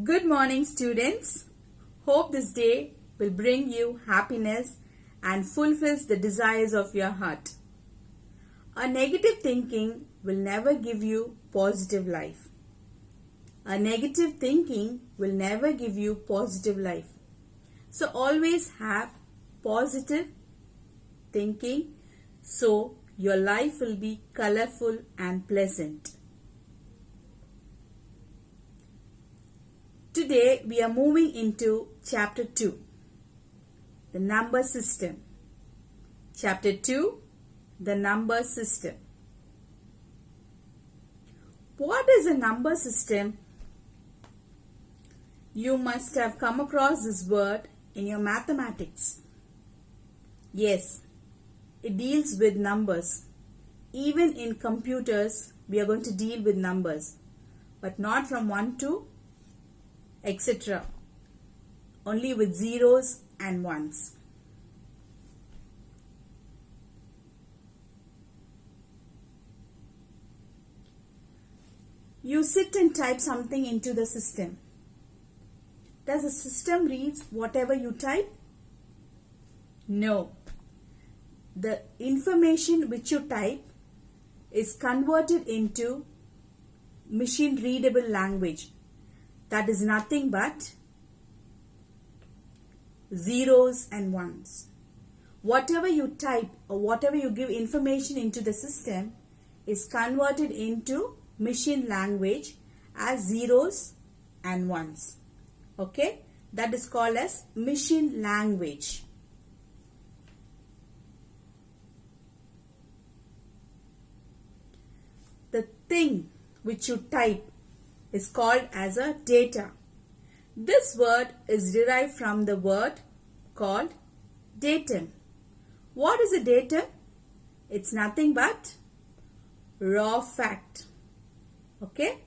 Good morning, students. Hope this day will bring you happiness and fulfills the desires of your heart. A negative thinking will never give you positive life. A negative thinking will never give you positive life. So always have positive thinking so your life will be colorful and pleasant. Today we are moving into chapter 2, the number system. Chapter 2, the number system. What is a number system? You must have come across this word in your mathematics. Yes, it deals with numbers. Even in computers, we are going to deal with numbers, but not from 1 to etc. Only with zeros and ones. You sit and type something into the system. Does the system read whatever you type? No. The information which you type is converted into machine readable language. That is nothing but zeros and ones. Whatever you type or whatever you give information into the system is converted into machine language as zeros and ones. Okay? That is called as machine language. The thing which you type is called as a data. This word is derived from the word called datum. What is a datum? It's nothing but raw fact. Okay?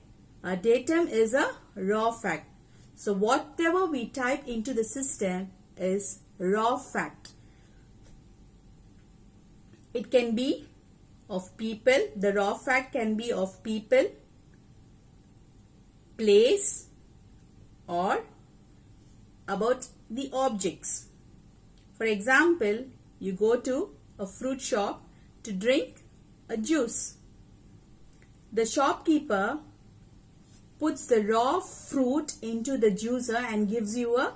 A datum is a raw fact. So whatever we type into the system is raw fact. It can be of people. The raw fact can be of people, place, or about the objects. For example, you go to a fruit shop to drink a juice. The shopkeeper puts the raw fruit into the juicer and gives you a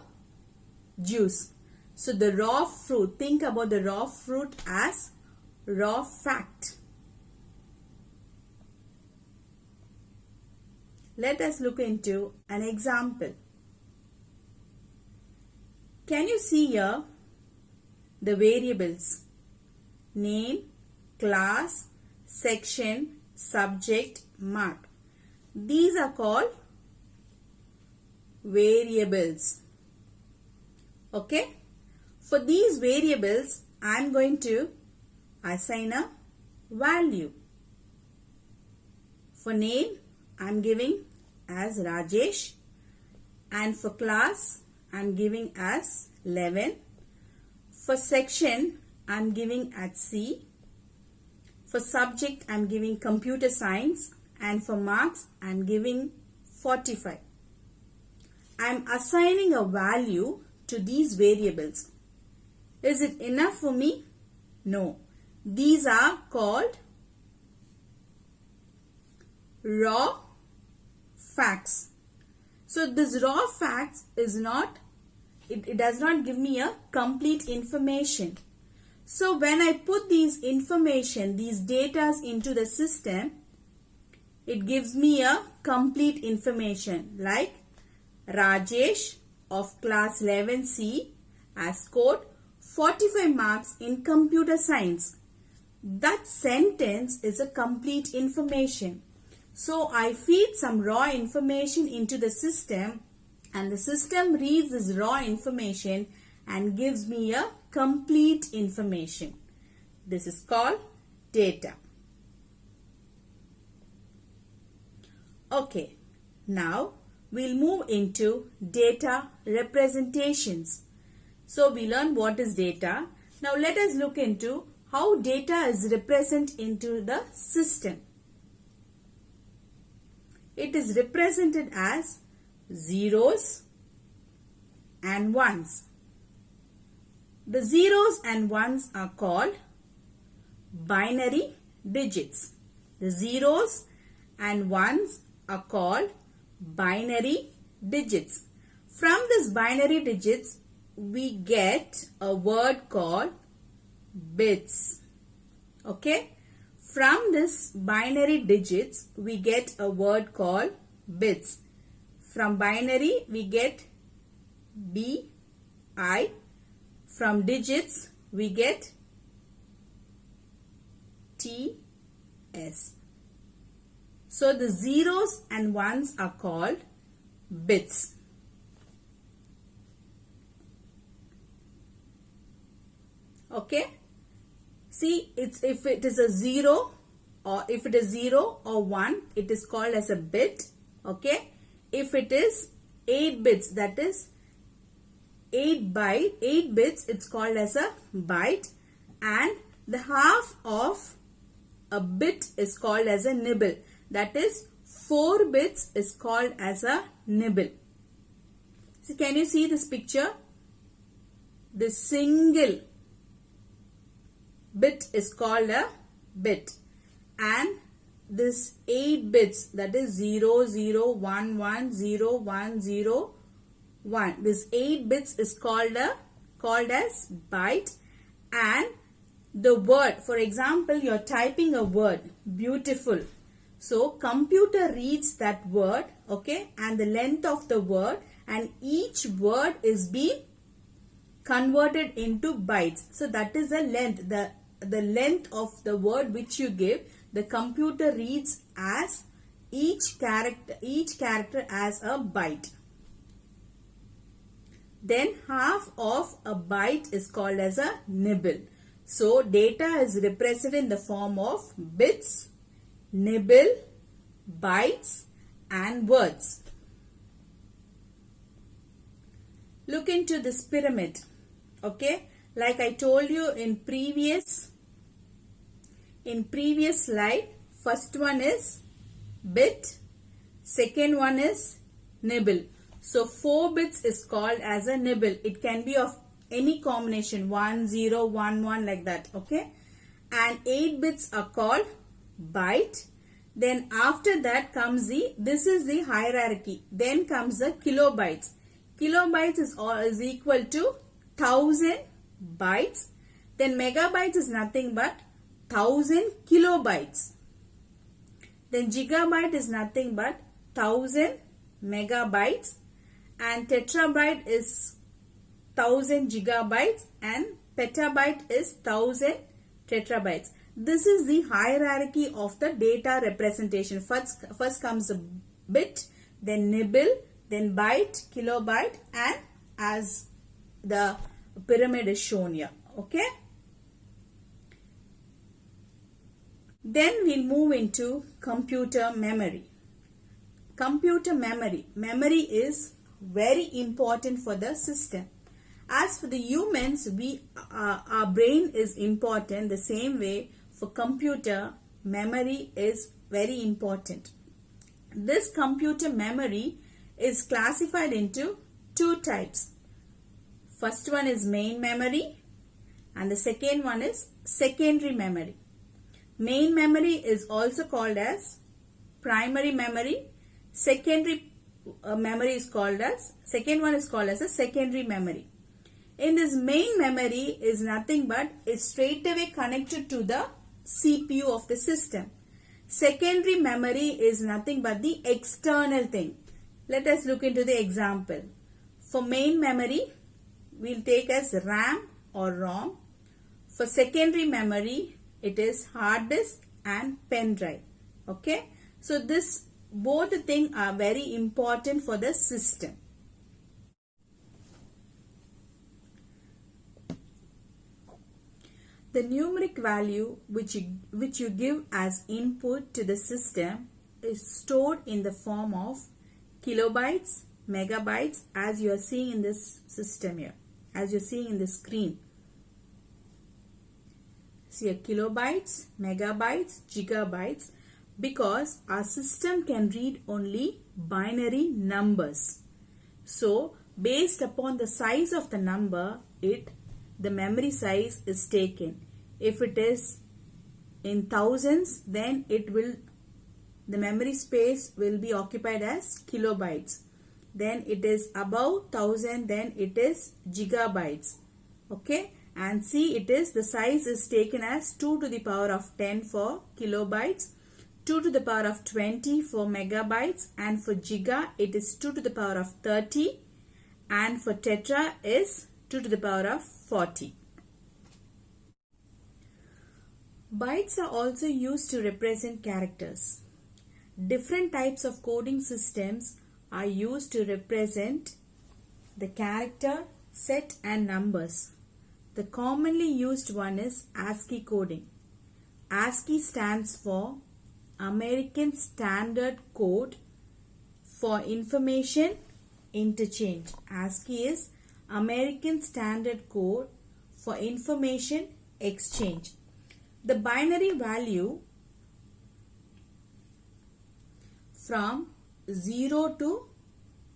juice. So the raw fruit, think about the raw fruit as raw fact. Let us look into an example. Can you see here the variables? Name, class, section, subject, mark. These are called variables. Okay? For these variables, I am going to assign a value. For name, I am giving as Rajesh, and for class I am giving as 11. For section I am giving at C. For subject I am giving computer science, and for marks I am giving 45. I am assigning a value to these variables. Is it enough for me? No. These are called raw facts. So this raw facts is not, it does not give me a complete information. So when I put these information, these datas into the system, it gives me a complete information like Rajesh of class 11C has scored 45 marks in computer science. That sentence is a complete information. So I feed some raw information into the system, and the system reads this raw information and gives me a complete information. This is called data. Okay, now we'll move into data representations. So we learn what is data. Now let us look into how data is represented into the system. It is represented as zeros and ones. The zeros and ones are called binary digits. The zeros and ones are called binary digits. From this binary digits, we get a word called bits. Okay? From this binary digits, we get a word called bits. From binary, we get B-I. From digits, we get T-S. So the zeros and ones are called bits. Okay? See, if it is a 0 or 1, it is called as a bit. Okay? If it is 8 bits, that is 8 bits, it's called as a byte. And the half of a bit is called as a nibble. That is 4 bits is called as a nibble. So can you see this picture? The single bit is called a bit, and this 8 bits, that is 0, 0, 1, 1, 0, 1, 0, 1. This 8 bits is called as byte. And the word, for example, you're typing a word, beautiful. So computer reads that word, okay, and the length of the word, and each word is being converted into bytes. So that is the length, the length of the word which you give. The computer reads as each character as a byte. Then half of a byte is called as a nibble. So data is represented in the form of bits, nibble, bytes and words. Look into this pyramid. Okay, like I told you in previous slide, first one is bit, second one is nibble. So 4 bits is called as a nibble. It can be of any combination, 1, 0, 1, 1, like that. Okay, and 8 bits are called byte. Then after that comes this is the hierarchy. Then comes the kilobytes. Kilobytes is equal to 1000 bytes. Then megabytes is nothing but 1000 kilobytes. Then gigabyte is nothing but 1000 megabytes. And tetrabyte is 1000 gigabytes, and petabyte is 1000 tetrabytes. This is the hierarchy of the data representation. First comes the bit, then nibble, then byte, kilobyte, and as the pyramid is shown here. Okay. Then we'll move into computer memory. Computer memory. Memory is very important for the system. As for the humans, our brain is important. The same way for computer, memory is very important. This computer memory is classified into 2 types. First one is main memory and the second one is secondary memory. Main memory is also called as primary memory. Secondary memory is called as, second one is called as a secondary memory. In this main memory is nothing but is straight away connected to the CPU of the system. Secondary memory is nothing but the external thing. Let us look into the example. For main memory, we'll take as RAM or ROM. For secondary memory, it is hard disk and pen drive. Okay. So both the things are very important for the system. The numeric value which you give as input to the system is stored in the form of kilobytes, megabytes, as you are seeing in this system here, as you are seeing in the screen. See here, kilobytes, megabytes, gigabytes. because our system can read only binary numbers. So based upon the size of the number, the memory size is taken. If it is in thousands, then the memory space will be occupied as kilobytes. Then it is above 1000, then it is gigabytes. Okay, and see, the size is taken as 2 to the power of 10 for kilobytes, 2 to the power of 20 for megabytes, and for giga it is 2 to the power of 30, and for tetra is 2 to the power of 40. Bytes are also used to represent characters. Different types of coding systems are used to represent the character, set and numbers. The commonly used one is ASCII coding. ASCII stands for American Standard Code for Information Interchange. ASCII is American Standard Code for Information Exchange. The binary value from 0 to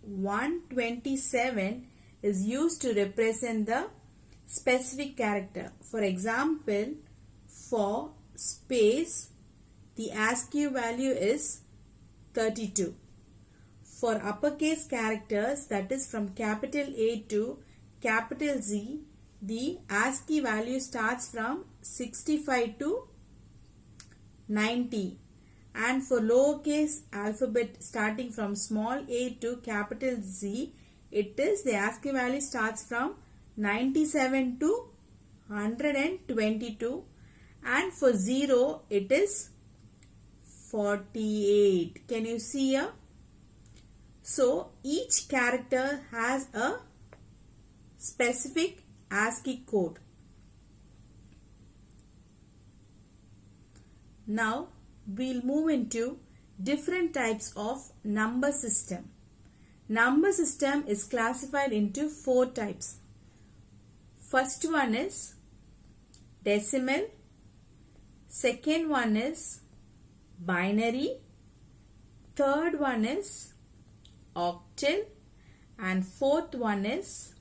127 is used to represent the specific character. For example, for space, the ASCII value is 32. For uppercase characters, that is from capital A to capital Z, the ASCII value starts from 65 to 90. And for lowercase alphabet starting from small a to capital Z, the ASCII value starts from 97 to 122, and for 0 it is 48. Can you see here? So each character has a specific ASCII code. Now we'll move into different types of number system. Number system is classified into 4 types. First one is decimal, second one is binary, third one is octal, and fourth one is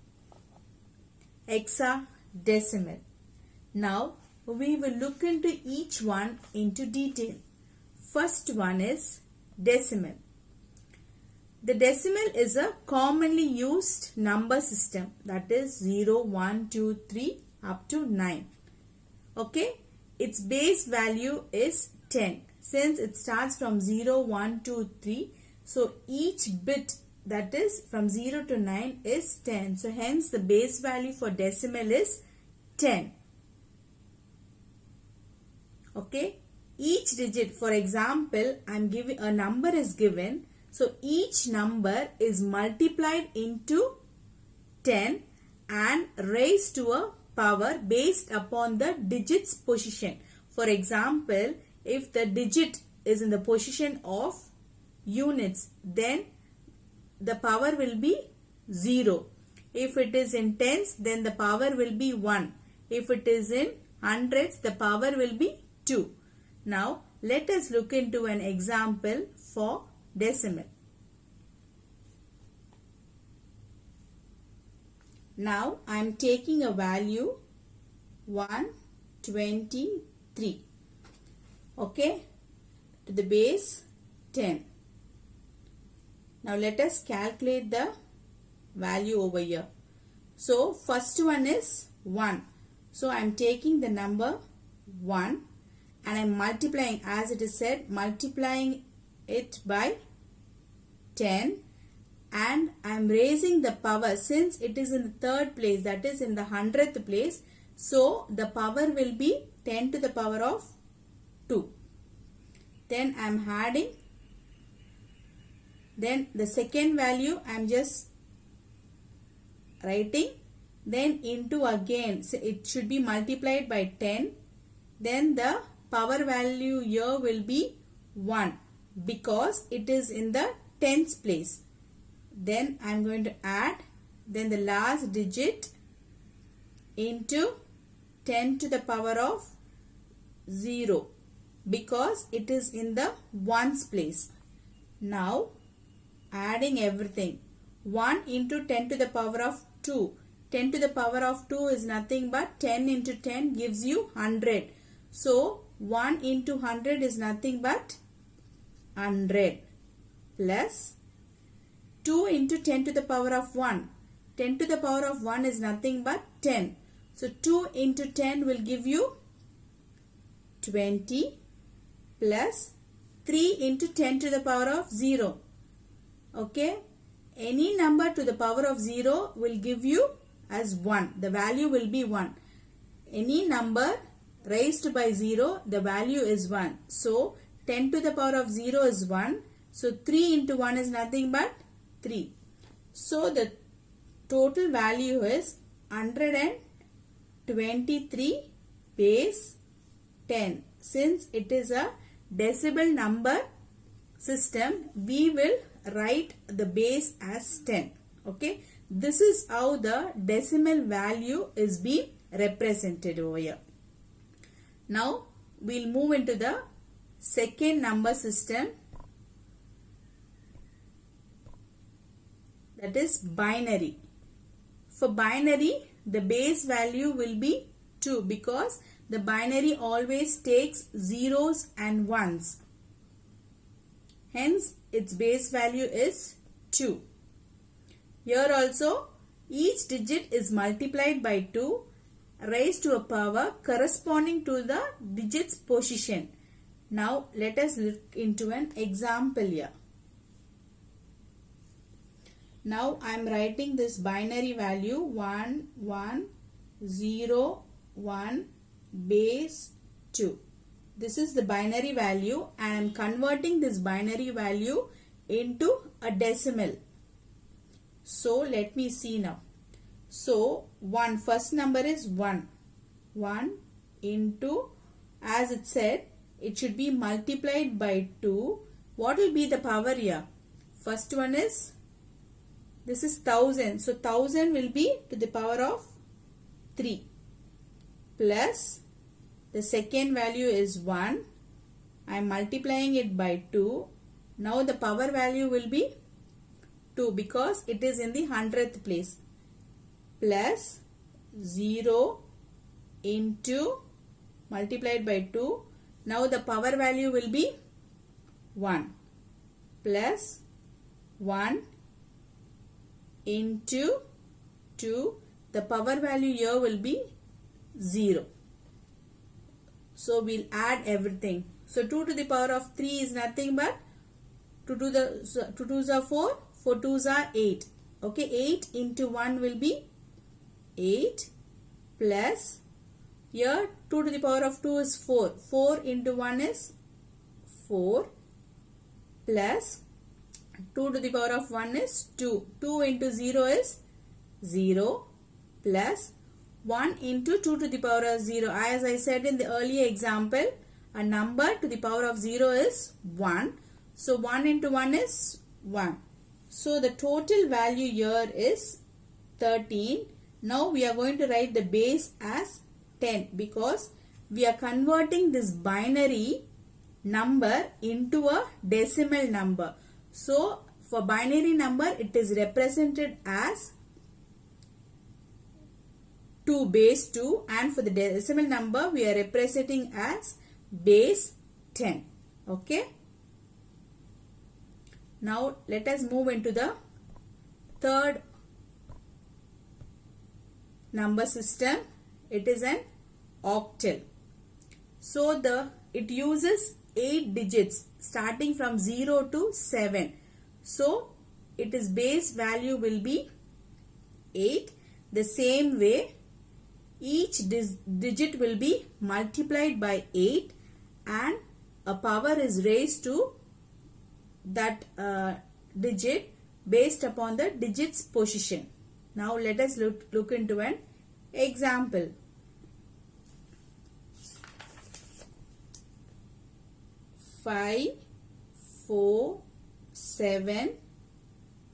hexadecimal. Now we will look into each one into detail. First one is decimal. The decimal is a commonly used number system, that is 0, 1, 2, 3 up to 9. Okay, its base value is 10. Since it starts from 0, 1, 2, 3, so each bit, that is from 0 to 9, is 10. So hence the base value for decimal is 10. Okay, each digit, for example, I'm giving a number is given. So each number is multiplied into 10 and raised to a power based upon the digit's position. For example, if the digit is in the position of units, then the power will be 0. If it is in tens, then the power will be 1. If it is in hundreds, the power will be 2. Now let us look into an example for decimal. Now I am taking a value 123. Okay, to the base 10. Now let us calculate the value over here. So first one is 1. So I am taking the number 1 and I am multiplying, as it is said, multiplying it by 10, and I am raising the power. Since it is in the third place, that is in the 100th place, so the power will be 10 to the power of 2. Then I am adding. Then the second value I am just writing. Then into again, so it should be multiplied by 10. Then the power value here will be 1 because it is in the tens place. Then I am going to add, then the last digit into 10 to the power of 0. because it is in the ones place. Now adding everything. 1 into 10 to the power of 2. 10 to the power of 2 is nothing but 10 into 10 gives you 100. So 1 into 100 is nothing but 100 plus 2 into 10 to the power of 1. 10 to the power of 1 is nothing but 10. So 2 into 10 will give you 20 plus 3 into 10 to the power of 0. Okay. Any number to the power of 0 will give you as 1. The value will be 1. Any number raised by 0, the value is 1. So 10 to the power of 0 is 1. So 3 into 1 is nothing but 3. So the total value is 123 base 10. Since it is a decimal number system, we will write the base as 10. Okay. This is how the decimal value is being represented over here. Now we'll move into the second number system, that is binary. For binary, the base value will be 2 because the binary always takes zeros and ones. Hence, its base value is 2. Here also, each digit is multiplied by 2 raised to a power corresponding to the digit's position. Now, let us look into an example here. Now, I am writing this binary value 1, 1, 0, 1, base 2. This is the binary value and I am converting this binary value into a decimal. So let me see now. So first number is 1. 1 into, as it said, it should be multiplied by 2. What will be the power here? First one is, this is 1000. So 1000 will be to the power of 3 plus the second value is 1. I am multiplying it by 2. Now the power value will be 2 because it is in the 100th place. Plus 0 into multiplied by 2. Now the power value will be 1 plus 1 into 2. The power value here will be 0. So we'll add everything. So 2 to the power of 3 is nothing but 2 2's are 4, 4 2's are 8. Okay, 8 into 1 will be 8 plus here 2 to the power of 2 is 4. 4 into 1 is 4 plus 2 to the power of 1 is 2. 2 into 0 is 0 plus 1 into 2 to the power of 0. As I said in the earlier example, a number to the power of 0 is 1. So 1 into 1 is 1. So the total value here is 13. Now we are going to write the base as 10 because we are converting this binary number into a decimal number. So for binary number, it is represented as 2 base 2, and for the decimal number we are representing as base 10. Okay. Now let us move into the third number system. It is an octal. So it uses 8 digits starting from 0 to 7. So its base value will be 8. The same way, each digit will be multiplied by 8 and a power is raised to that digit based upon the digit's position. Now let us look into an example. 5, 4, 7.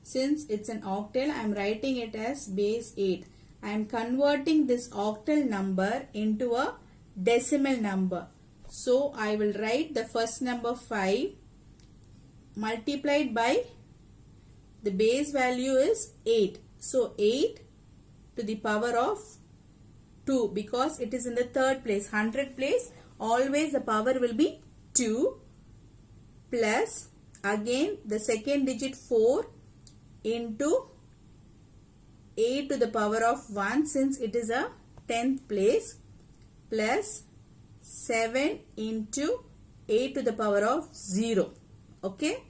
Since it's an octal, I am writing it as base 8. I am converting this octal number into a decimal number. So I will write the first number 5 multiplied by the base value is 8. So 8 to the power of 2, because it is in the third place. 100 place, always the power will be 2, plus again the second digit 4 into 8 to the power of 1, since it is a 10th place, plus 7 into 8 to the power of 0. Okay.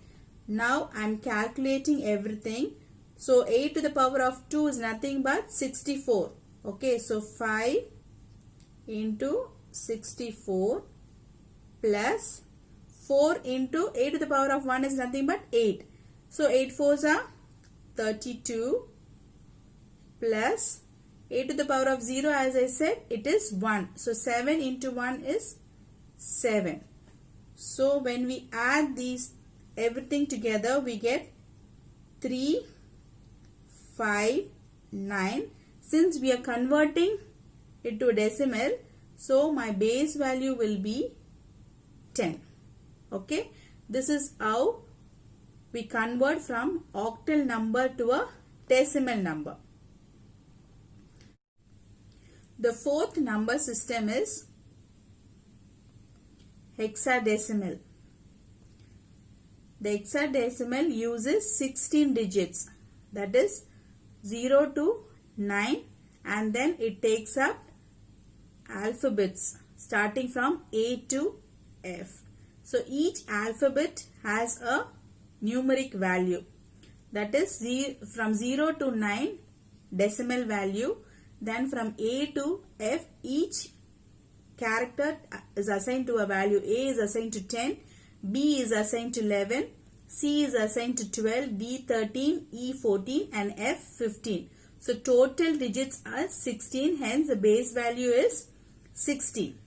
Now I am calculating everything. So 8 to the power of 2 is nothing but 64. Okay. So 5 into 64 plus 4 into 8 to the power of 1 is nothing but 8. So 8 fours are 32 plus 8 to the power of 0, as I said, it is 1. So 7 into 1 is 7. So when we add these everything together, we get 3, 5, 9. Since we are converting it to a decimal, so my base value will be 10. Okay. This is how we convert from octal number to a decimal number. The fourth number system is hexadecimal. The hexadecimal uses 16 digits, that is 0 to 9, and then it takes up alphabets starting from A to F. So each alphabet has a numeric value, that is from 0 to 9 decimal value. Then from A to F, each character is assigned to a value. A is assigned to 10, B is assigned to 11, C is assigned to 12, D 13, E 14 and F 15. So total digits are 16, hence the base value is 16.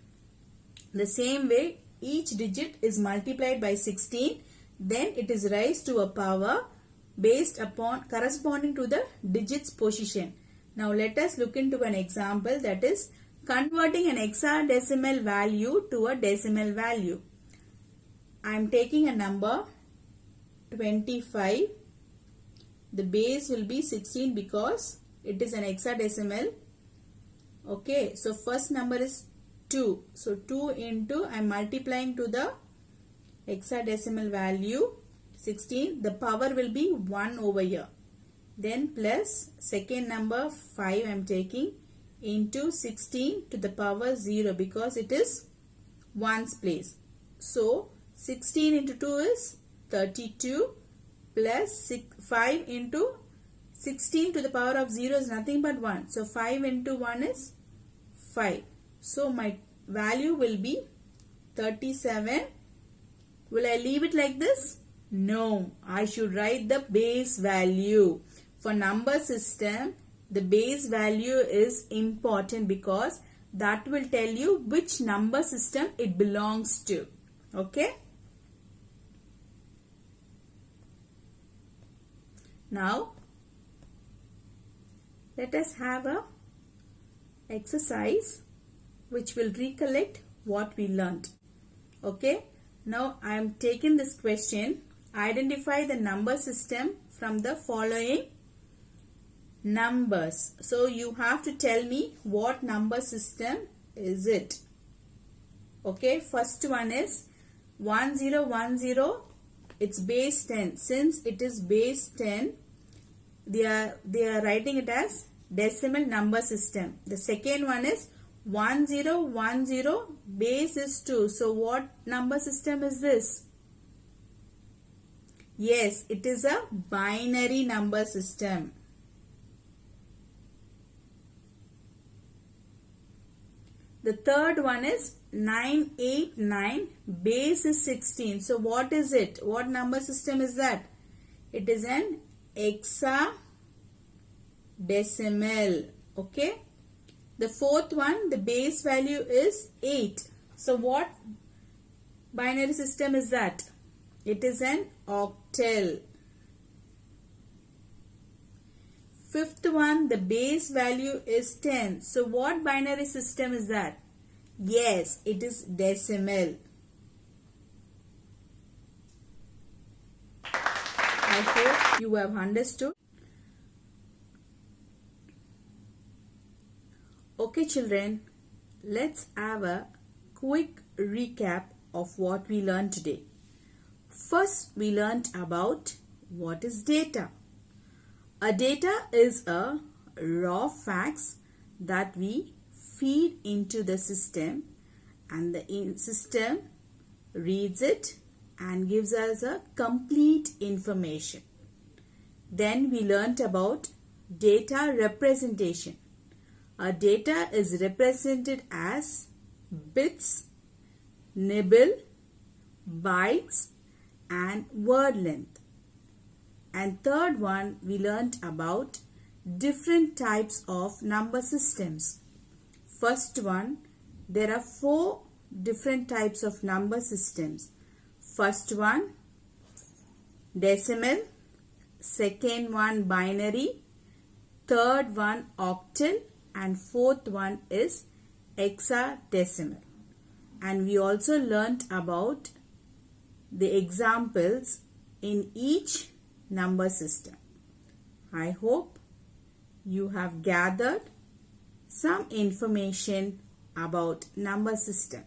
The same way, each digit is multiplied by 16, then it is raised to a power based upon corresponding to the digit's position. Now let us look into an example, that is converting an hexadecimal value to a decimal value. I am taking a number 25. The base will be 16 because it is an hexadecimal. Okay, so first number is 2. So 2 into, I am multiplying to the hexadecimal value 16. The power will be 1 over here. Then plus second number 5 I am taking into 16 to the power 0 because it is 1's place. So 16 into 2 is 32 plus 5 into 16 to the power of 0 is nothing but 1. So 5 into 1 is 5. So my value will be 37. Will I leave it like this? No, I should write the base value. For number system, the base value is important because that will tell you which number system it belongs to. Okay. Now, let us have a exercise which will recollect what we learned. Okay. Now, I am taking this question. Identify the number system from the following numbers. So you have to tell me what number system is it. Okay, first one is 1010. It's base 10. Since it is base 10, they are writing it as decimal number system. The second one is 1010, base is 2. So what number system is this? Yes, it is a binary number system. The third one is 989, base is 16. So what is it? What number system is that? It is an hexadecimal. Okay. The fourth one, the base value is 8. So what binary system is that? It is an octal. Fifth one, the base value is 10. So what binary system is that? Yes, it is decimal. I hope you have understood. Okay children, let's have a quick recap of what we learned today. First, we learned about what is data. A data is a raw facts that we feed into the system, and the system reads it and gives us a complete information. Then we learnt about data representation. A data is represented as bits, nibble, bytes and word length. And third one, we learnt about different types of number systems. First one, there are 4 different types of number systems. First one, decimal. Second one, binary. Third one, octal. And fourth one is hexadecimal. And we also learnt about the examples in each number system. I hope you have gathered some information about number system.